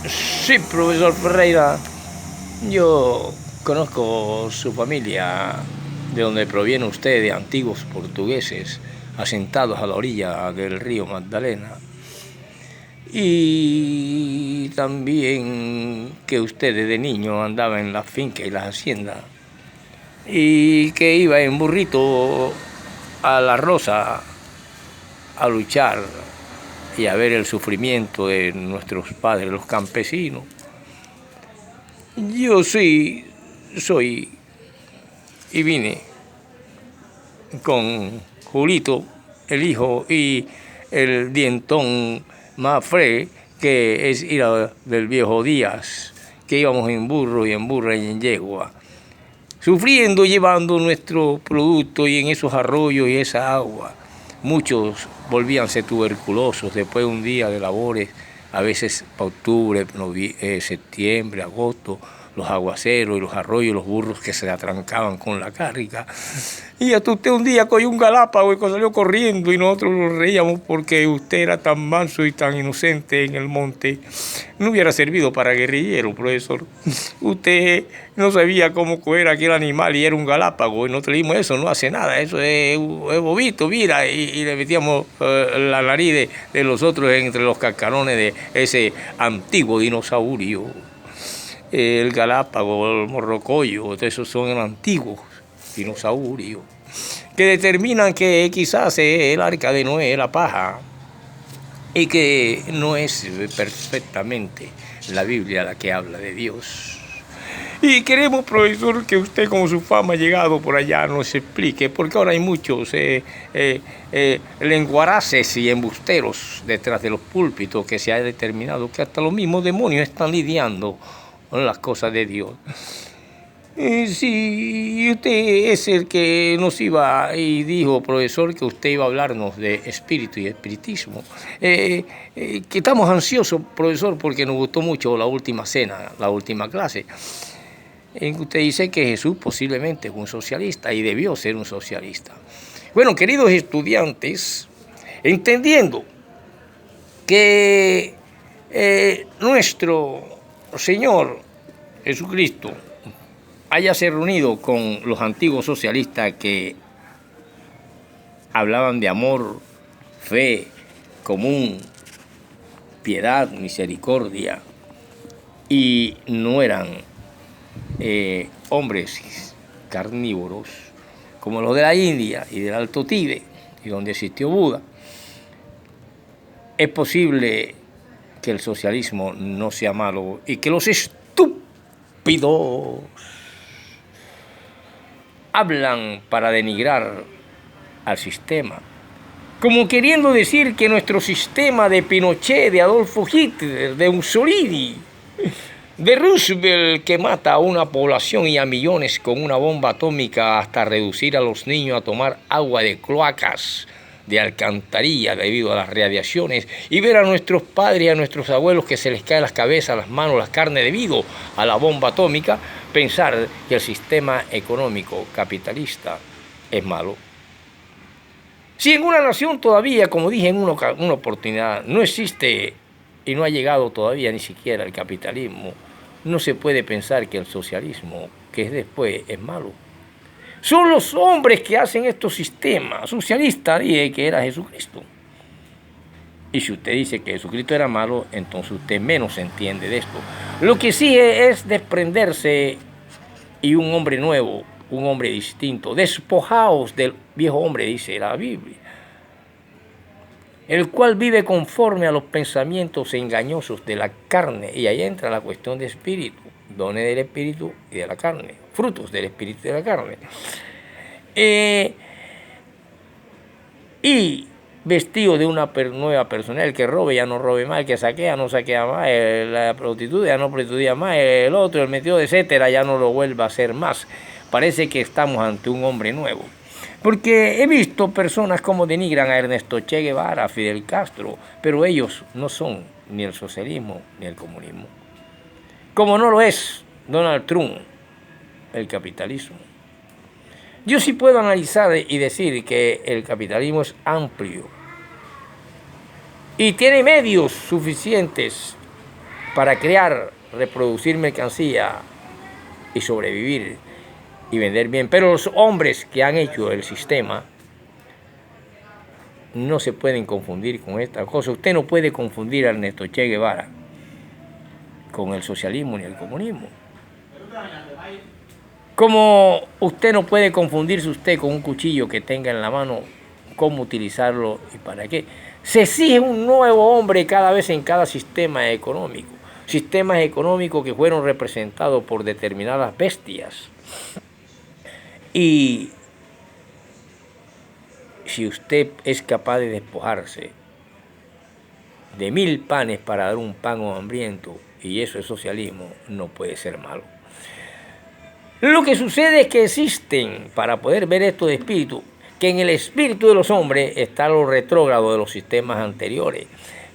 Sí, profesor Ferreira, yo conozco su familia, de donde proviene usted, de antiguos portugueses asentados a la orilla del río Magdalena. Y también que usted desde niño andaba en las fincas y las haciendas y que iba en burrito a la Rosa a luchar y a ver el sufrimiento de nuestros padres, los campesinos. Yo sí soy y vine con Julito, el hijo, y el dientón Mafre, que es hija del viejo Díaz, que íbamos en burro y en burra y en yegua, sufriendo, llevando nuestro producto y en esos arroyos y esa agua. Muchos volvíanse tuberculosos después de un día de labores, a veces para octubre, septiembre, agosto, los aguaceros y los arroyos, los burros que se atrancaban con la carga. Y hasta usted un día cogió un galápago y salió corriendo y nosotros nos reíamos porque usted era tan manso y tan inocente en el monte. No hubiera servido para guerrillero, profesor. Usted no sabía cómo coger aquel animal y era un galápago y nosotros le dijimos, eso no hace nada, eso es bobito, mira, y le metíamos la nariz de los otros entre los cascarones de ese antiguo dinosaurio. El galápago, el morrocoyo, esos son antiguos dinosaurios que determinan que quizás el arca de Noé era paja y que no es perfectamente la Biblia la que habla de Dios. Y queremos, profesor, que usted con su fama ha llegado por allá nos explique, porque ahora hay muchos lenguaraces y embusteros detrás de los púlpitos que se ha determinado que hasta los mismos demonios están lidiando con las cosas de Dios. Sí, usted es el que nos iba y dijo, profesor, que usted iba a hablarnos de espíritu y espiritismo. Que estamos ansiosos, profesor, porque nos gustó mucho la última cena, la última clase. En que usted dice que Jesús posiblemente es un socialista y debió ser un socialista. Bueno, queridos estudiantes, entendiendo que nuestro Señor Jesucristo hayase reunido con los antiguos socialistas que hablaban de amor, fe, común, piedad, misericordia, y no eran hombres carnívoros como los de la India y del Alto Tíbet, y donde existió Buda, es posible que el socialismo no sea malo y que los estúpidos hablan para denigrar al sistema, como queriendo decir que nuestro sistema de Pinochet, de Adolfo Hitler, de Mussolini, de Roosevelt, que mata a una población y a millones con una bomba atómica hasta reducir a los niños a tomar agua de cloacas, de alcantarilla debido a las radiaciones, y ver a nuestros padres y a nuestros abuelos que se les caen las cabezas, las manos, las carnes debido a la bomba atómica, pensar que el sistema económico capitalista es malo. Si en una nación todavía, como dije en una oportunidad, no existe y no ha llegado todavía ni siquiera el capitalismo, no se puede pensar que el socialismo, que es después, es malo. Son los hombres que hacen estos sistemas socialistas, dije que era Jesucristo. Y si usted dice que Jesucristo era malo, entonces usted menos entiende de esto. Lo que sí es desprenderse y un hombre nuevo, un hombre distinto, despojaos del viejo hombre, dice la Biblia, el cual vive conforme a los pensamientos engañosos de la carne. Y ahí entra la cuestión de espíritu, dones del espíritu y de la carne, frutos del espíritu y de la carne. Y vestido de una nueva persona, el que robe ya no robe más, el que saquea no saquea más, la prostituta ya no prostituya más, el otro, el metido, etcétera, ya no lo vuelva a hacer más. Parece que estamos ante un hombre nuevo. Porque he visto personas como denigran a Ernesto Che Guevara, a Fidel Castro, pero ellos no son ni el socialismo ni el comunismo. Como no lo es Donald Trump, el capitalismo. Yo sí puedo analizar y decir que el capitalismo es amplio y tiene medios suficientes para crear, reproducir mercancía y sobrevivir y vender bien. Pero los hombres que han hecho el sistema no se pueden confundir con esta cosa. Usted no puede confundir a Ernesto Che Guevara con el socialismo ni el comunismo. Como usted no puede confundirse usted con un cuchillo que tenga en la mano, cómo utilizarlo y para qué. Se exige un nuevo hombre cada vez en cada sistema económico. Sistemas económicos que fueron representados por determinadas bestias. Y si usted es capaz de despojarse de 1000 panes para dar un pan a un hambriento, y eso es socialismo, no puede ser malo. Lo que sucede es que existen, para poder ver esto de espíritu, que en el espíritu de los hombres está lo retrógrado de los sistemas anteriores.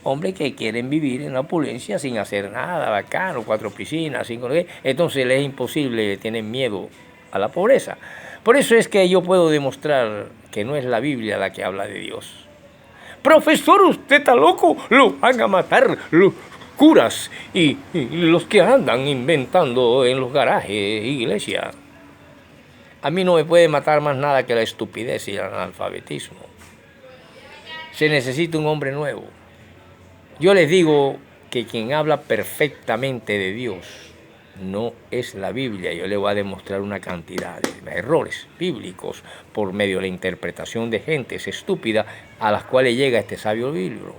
Hombres que quieren vivir en la opulencia sin hacer nada, bacano, 4 piscinas, 5, entonces les es imposible, tienen miedo a la pobreza. Por eso es que yo puedo demostrar que no es la Biblia la que habla de Dios. Profesor, usted está loco, lo van a matar los curas y los que andan inventando en los garajes, iglesia. A mí no me puede matar más nada que la estupidez y el analfabetismo. Se necesita un hombre nuevo. Yo les digo que quien habla perfectamente de Dios no es la Biblia. Yo le voy a demostrar una cantidad de errores bíblicos por medio de la interpretación de gentes estúpidas a las cuales llega este sabio libro.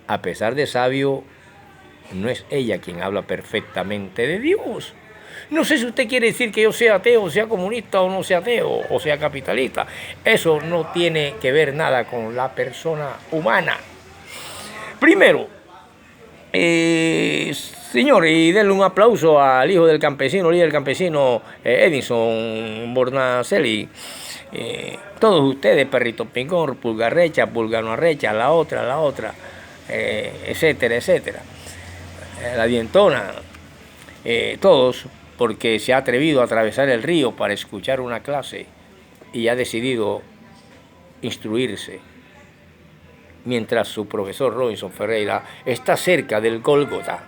A pesar de sabio, no es ella quien habla perfectamente de Dios. No sé si usted quiere decir que yo sea ateo, sea comunista o no sea ateo, o sea capitalista. Eso no tiene que ver nada con la persona humana. Primero, señor, y denle un aplauso al hijo del campesino, líder campesino Edison Bornacelli. Todos ustedes, Perrito Pingón, Pulgarrecha, Pulgano Arrecha, la otra, etcétera, etcétera. La dientona, todos, porque se ha atrevido a atravesar el río para escuchar una clase y ha decidido instruirse, mientras su profesor Robinson Ferreira está cerca del Gólgota,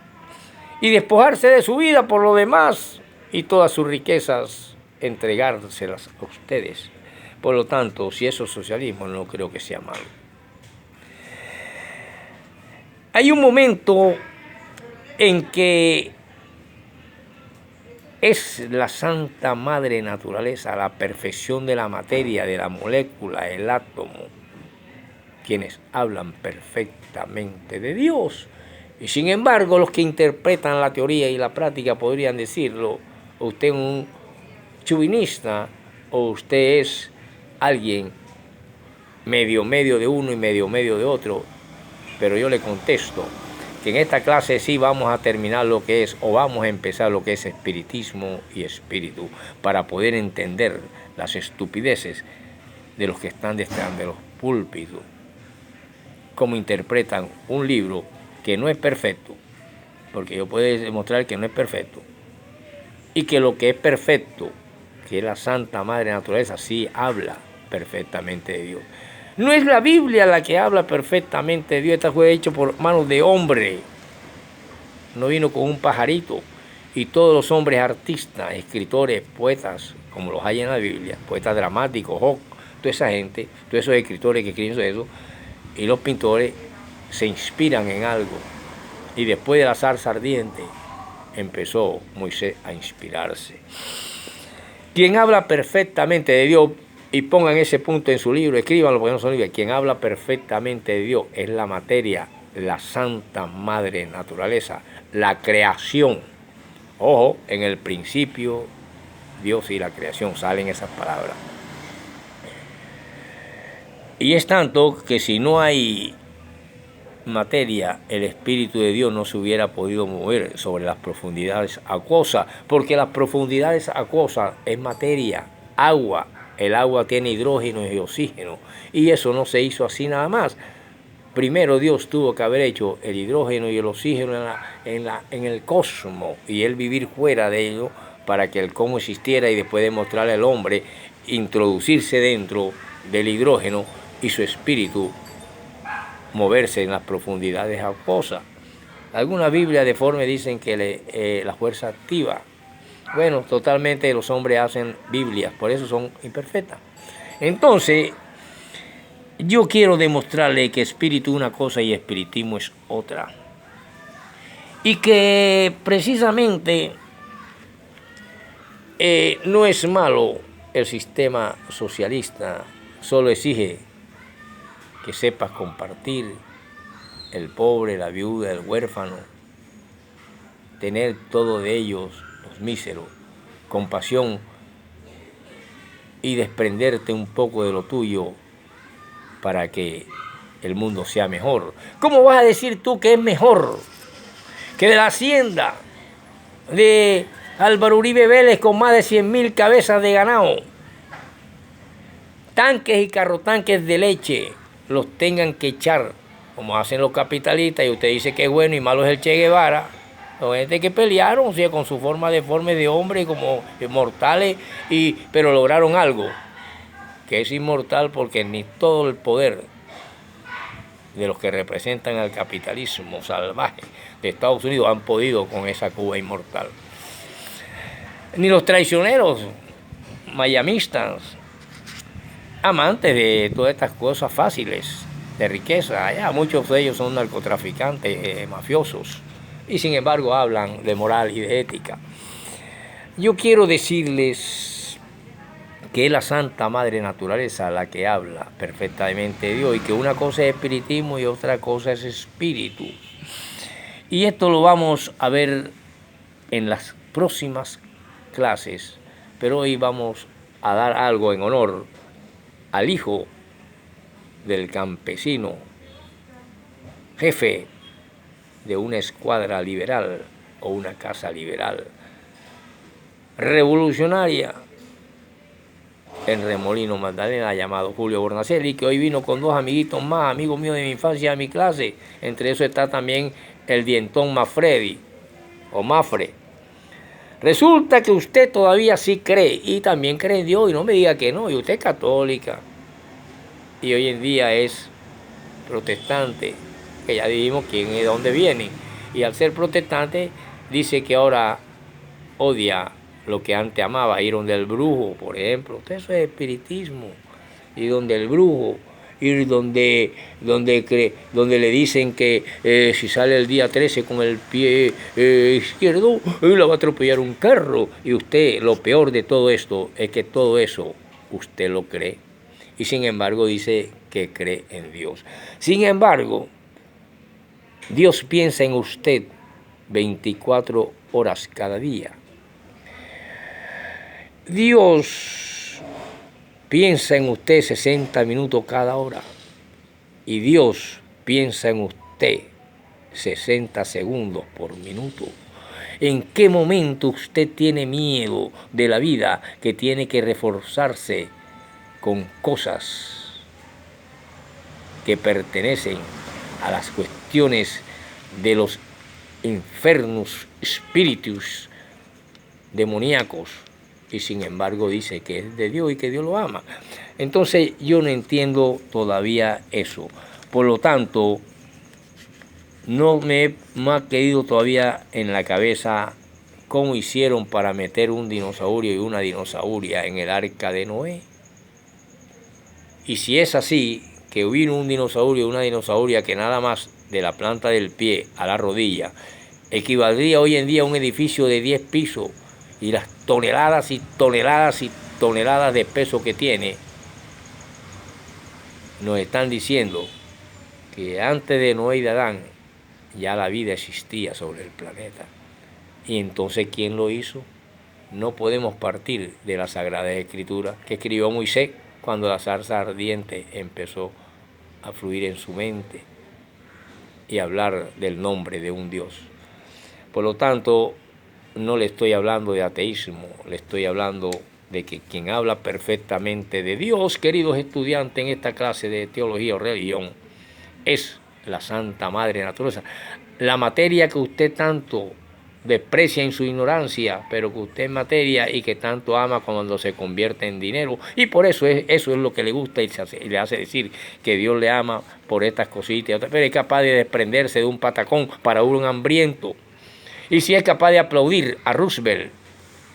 y despojarse de su vida por lo demás y todas sus riquezas entregárselas a ustedes. Por lo tanto, si eso es socialismo, no creo que sea malo. Hay un momento en que es la Santa Madre Naturaleza, la perfección de la materia, de la molécula, el átomo, quienes hablan perfectamente de Dios. Y sin embargo, los que interpretan la teoría y la práctica podrían decirlo: usted es un chauvinista, o usted es alguien medio de uno y medio de otro. Pero yo le contesto que en esta clase sí vamos a terminar lo que es, o vamos a empezar lo que es espiritismo y espíritu, para poder entender las estupideces de los que están detrás de los púlpitos, cómo interpretan un libro que no es perfecto, porque yo puedo demostrar que no es perfecto, y que lo que es perfecto, que es la Santa Madre Naturaleza, sí habla perfectamente de Dios. No es la Biblia la que habla perfectamente de Dios. Esta fue hecho por manos de hombre. No vino con un pajarito. Y todos los hombres artistas, escritores, poetas, como los hay en la Biblia, poetas dramáticos, toda esa gente, todos esos escritores que escriben eso, y los pintores se inspiran en algo. Y después de la zarza ardiente, empezó Moisés a inspirarse. Quien habla perfectamente de Dios, y pongan ese punto en su libro, escríbanlo porque no son libros. Quien habla perfectamente de Dios es la materia, la Santa Madre Naturaleza, la creación. Ojo, en el principio Dios y la creación, salen esas palabras. Y es tanto que si no hay materia, el Espíritu de Dios no se hubiera podido mover sobre las profundidades acuosas, porque las profundidades acuosas es materia, agua. El agua tiene hidrógeno y oxígeno, y eso no se hizo así nada más. Primero Dios tuvo que haber hecho el hidrógeno y el oxígeno en el cosmos, y él vivir fuera de ello para que el cosmos existiera, y después demostrarle al hombre introducirse dentro del hidrógeno y su espíritu moverse en las profundidades acuosas. Algunas Biblias deformes dicen que la fuerza activa. Bueno, totalmente los hombres hacen Biblias, por eso son imperfectas. Entonces, yo quiero demostrarle que espíritu es una cosa y espiritismo es otra. Y que precisamente no es malo el sistema socialista, solo exige que sepas compartir, el pobre, la viuda, el huérfano, tener todo de ellos, los míseros, compasión y desprenderte un poco de lo tuyo para que el mundo sea mejor. ¿Cómo vas a decir tú que es mejor que de la hacienda de Álvaro Uribe Vélez con más de 100.000 cabezas de ganado, tanques y carrotanques de leche, los tengan que echar, como hacen los capitalistas, y usted dice que es bueno y malo es el Che Guevara? Son gente que pelearon, o sea, con su forma deforme de hombre, como mortales, pero lograron algo, que es inmortal, porque ni todo el poder de los que representan al capitalismo salvaje de Estados Unidos han podido con esa Cuba inmortal. Ni los traicioneros mayamistas, amantes de todas estas cosas fáciles, de riqueza. Ya muchos de ellos son narcotraficantes, mafiosos, y sin embargo hablan de moral y de ética. Yo quiero decirles que es la Santa Madre Naturaleza la que habla perfectamente de Dios, y que una cosa es espiritismo y otra cosa es espíritu. Y esto lo vamos a ver en las próximas clases, pero hoy vamos a dar algo en honor al hijo del campesino, jefe de una escuadra liberal o una casa liberal, revolucionaria en Remolino, Magdalena, llamado Julio Bornacelli, que hoy vino con dos amiguitos más, amigos míos de mi infancia, a mi clase. Entre eso está también el dientón Mafredi, o Mafre. Resulta que usted todavía sí cree, y también cree en Dios, y no me diga que no, y usted es católica, y hoy en día es protestante, que ya dijimos quién es, de dónde viene, y al ser protestante dice que ahora odia lo que antes amaba, ir donde el brujo, por ejemplo. Eso es espiritismo, ir donde el brujo, ir donde le dicen que si sale el día 13 con el pie izquierdo, la va a atropellar un carro. Y usted, lo peor de todo esto es que todo eso usted lo cree, y sin embargo dice que cree en Dios. Sin embargo, Dios piensa en usted 24 horas cada día. Dios piensa en usted 60 minutos cada hora, y Dios piensa en usted 60 segundos por minuto. ¿En qué momento usted tiene miedo de la vida, que tiene que reforzarse con cosas que pertenecen a las cuestiones de los infernus spiritus demoníacos, y sin embargo dice que es de Dios y que Dios lo ama? Entonces yo no entiendo todavía eso. Por lo tanto, no me ha quedado todavía en la cabeza cómo hicieron para meter un dinosaurio y una dinosauria en el arca de Noé. Y si es así, que vino un dinosaurio y una dinosauria que nada más de la planta del pie a la rodilla equivaldría hoy en día a un edificio de 10 pisos, y las toneladas y toneladas y toneladas de peso que tiene, nos están diciendo que antes de Noé y de Adán ya la vida existía sobre el planeta. Y entonces, ¿quién lo hizo? No podemos partir de la Sagrada Escritura que escribió Moisés cuando la zarza ardiente empezó a fluir en su mente y hablar del nombre de un Dios. Por lo tanto, no le estoy hablando de ateísmo, le estoy hablando de que quien habla perfectamente de Dios, queridos estudiantes, en esta clase de teología o religión, es la Santa Madre Naturaleza. La materia que usted tanto desprecia en su ignorancia, pero que usted es materia y que tanto ama cuando se convierte en dinero. Y por eso eso es lo que le gusta y le hace decir que Dios le ama por estas cositas. Pero es capaz de desprenderse de un patacón para un hambriento. Y si es capaz de aplaudir a Roosevelt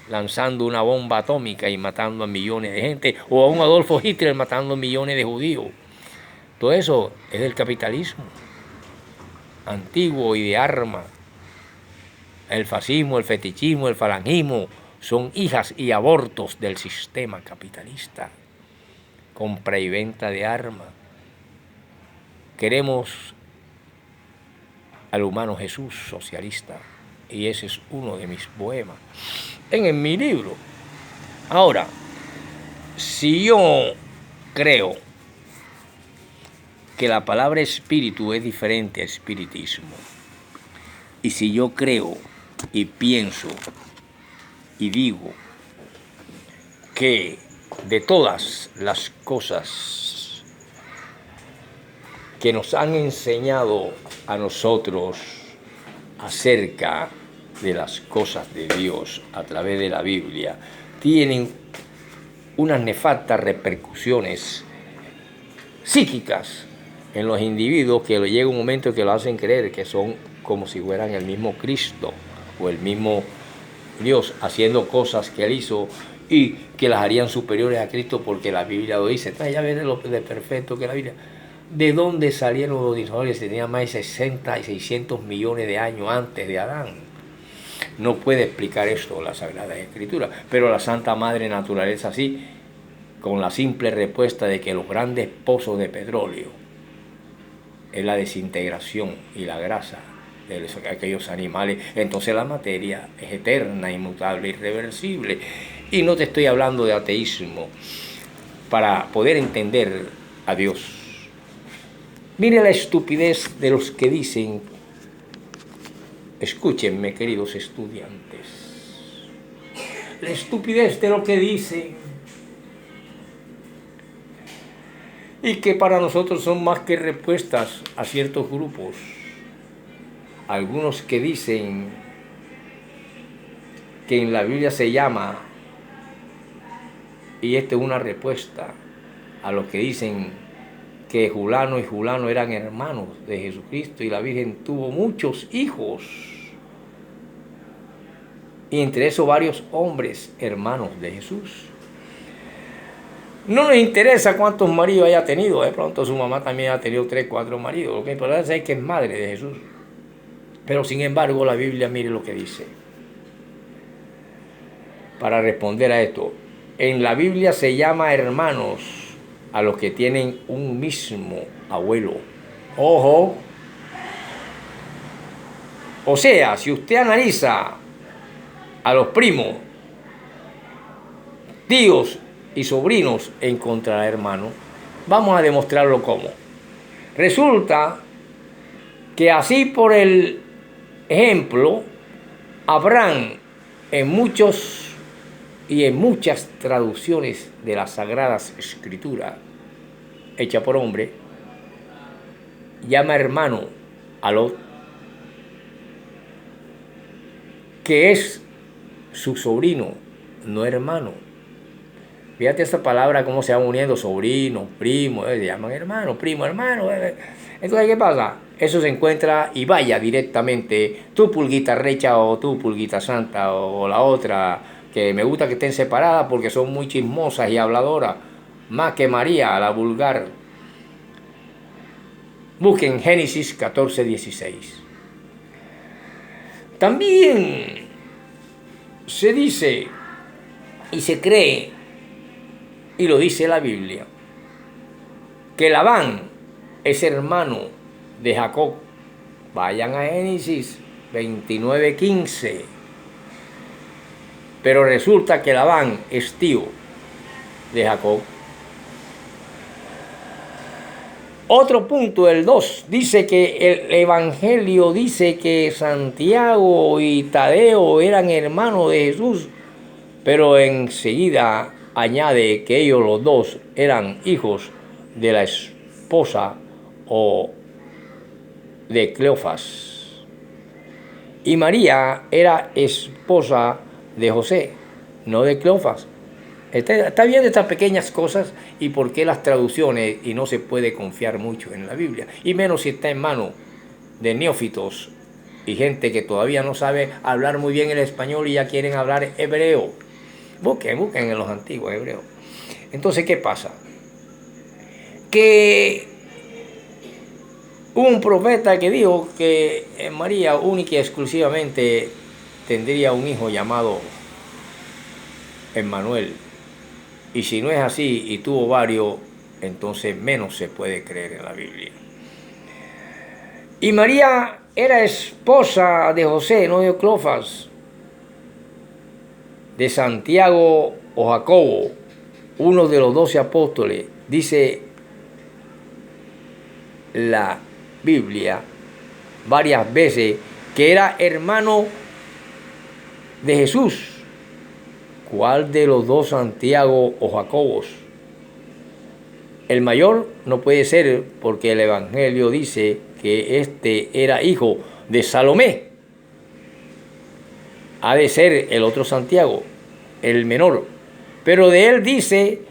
lanzando una bomba atómica y matando a millones de gente, o a un Adolfo Hitler matando millones de judíos. Todo eso es del capitalismo antiguo y de armas. El fascismo, el fetichismo, el falangismo son hijas y abortos del sistema capitalista. Compra y venta de armas. Queremos al humano Jesús socialista, y ese es uno de mis poemas en mi libro. Ahora, si yo creo que la palabra espíritu es diferente a espiritismo, y si yo creo y pienso y digo que de todas las cosas que nos han enseñado a nosotros acerca de las cosas de Dios a través de la Biblia, tienen unas nefastas repercusiones psíquicas en los individuos, que llega un momento que lo hacen creer que son como si fueran el mismo Cristo o el mismo Dios, haciendo cosas que Él hizo y que las harían superiores a Cristo, porque la Biblia lo dice. Ya ves lo de perfecto que la Biblia. ¿De dónde salieron los dinosaurios? Tenían más de 60 y 600 millones de años antes de Adán. No puede explicar esto la Sagrada Escritura, pero la Santa Madre Naturaleza sí, con la simple respuesta de que los grandes pozos de petróleo es la desintegración y la grasa de aquellos animales. Entonces la materia es eterna, inmutable, irreversible. Y no te estoy hablando de ateísmo para poder entender a Dios. Mire la estupidez de los que dicen, escúchenme, queridos estudiantes, la estupidez de lo que dicen, y que para nosotros son más que respuestas a ciertos grupos. Algunos que dicen que en la Biblia se llama, y esta es una respuesta a los que dicen que Julano y Julano eran hermanos de Jesucristo, y la Virgen tuvo muchos hijos, y entre esos varios hombres hermanos de Jesús. No nos interesa cuántos maridos haya tenido. De pronto su mamá también ha tenido 3, 4 maridos. Lo que importa es que es madre de Jesús. Pero sin embargo la Biblia, mire lo que dice. Para responder a esto, en la Biblia se llama hermanos a los que tienen un mismo abuelo. Ojo. O sea, si usted analiza a los primos, tíos y sobrinos, encontrará hermanos. Vamos a demostrarlo cómo. Resulta que así, por el ejemplo, Abraham, en muchos y en muchas traducciones de las Sagradas Escrituras hecha por hombre, llama hermano a Lot, que es su sobrino, no hermano. Fíjate esa palabra, cómo se van uniendo, sobrino, primo, se llaman hermano, primo, hermano. Entonces, ¿qué pasa? Eso se encuentra y vaya directamente, tu pulguita recha o tu pulguita santa o la otra, que me gusta que estén separadas porque son muy chismosas y habladoras, más que María, la vulgar. Busquen Génesis 14, 16. También se dice y se cree, y lo dice la Biblia, que Labán es hermano de Jacob. Vayan a Génesis 29, 15. Pero resulta que Labán es tío de Jacob. Otro punto, el 2, dice que el Evangelio dice que Santiago y Tadeo eran hermanos de Jesús, pero enseguida añade que ellos los dos eran hijos de la esposa o de Cleofas. Y María era esposa de José, no de Cleofas. Está viendo estas pequeñas cosas y por qué las traducciones, y no se puede confiar mucho en la Biblia, y menos si está en manos de neófitos y gente que todavía no sabe hablar muy bien el español y ya quieren hablar hebreo. Busquen en los antiguos hebreos. Entonces, ¿qué pasa? Que hubo un profeta que dijo que María única y exclusivamente tendría un hijo llamado Emmanuel. Y si no es así y tuvo varios, entonces menos se puede creer en la Biblia. Y María era esposa de José, no de Cleofas, de Santiago o Jacobo, uno de los 12 apóstoles. Dice la Biblia varias veces que era hermano de Jesús. ¿Cuál de los dos Santiago o Jacobos? El mayor no puede ser porque el Evangelio dice que este era hijo de Salomé. Ha de ser el otro Santiago, el menor. Pero de él dice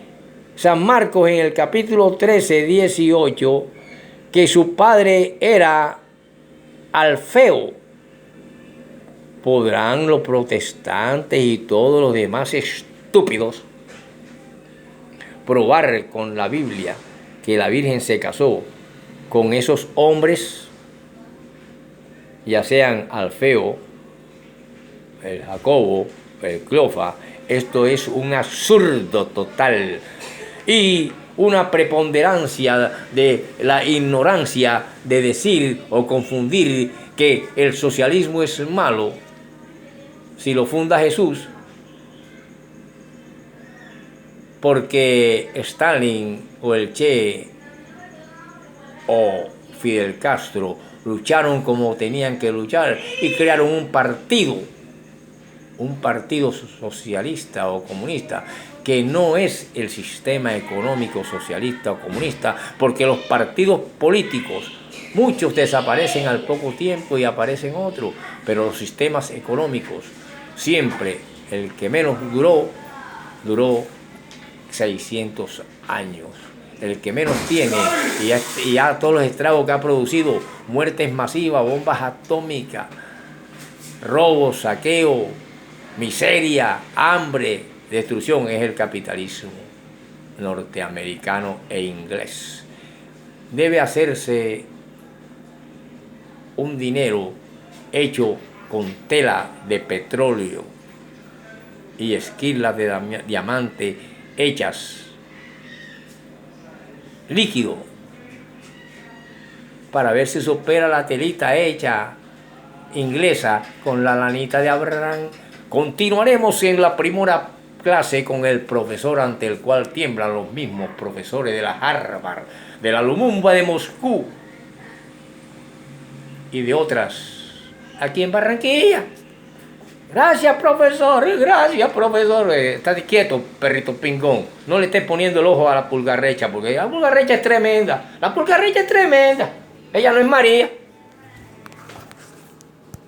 San Marcos en el capítulo 13, 18, que su padre era Alfeo. ¿Podrán los protestantes y todos los demás estúpidos probar con la Biblia que la Virgen se casó con esos hombres, ya sean Alfeo, el Jacobo, el Cleofas? Esto es un absurdo total y una preponderancia de la ignorancia de decir o confundir que el socialismo es malo si lo funda Jesús, porque Stalin o el Che o Fidel Castro lucharon como tenían que luchar y crearon un partido socialista o comunista, que no es el sistema económico socialista o comunista, porque los partidos políticos, muchos desaparecen al poco tiempo y aparecen otros, pero los sistemas económicos, siempre el que menos duró 600 años. El que menos tiene, y ya todos los estragos que ha producido, muertes masivas, bombas atómicas, robos, saqueo, miseria, hambre, destrucción, es el capitalismo norteamericano e inglés. Debe hacerse un dinero hecho con tela de petróleo y esquilas de diamante hechas líquido, para ver si supera la telita hecha inglesa con la lanita de Abraham. Continuaremos en la primera clase con el profesor ante el cual tiemblan los mismos profesores de la Harvard, de la Lumumba de Moscú y de otras aquí en Barranquilla. Gracias, profesor, gracias, profesor. Estate quieto, perrito pingón. No le estés poniendo el ojo a la pulgarrecha, porque la pulgarrecha es tremenda. La pulgarrecha es tremenda. Ella no es María.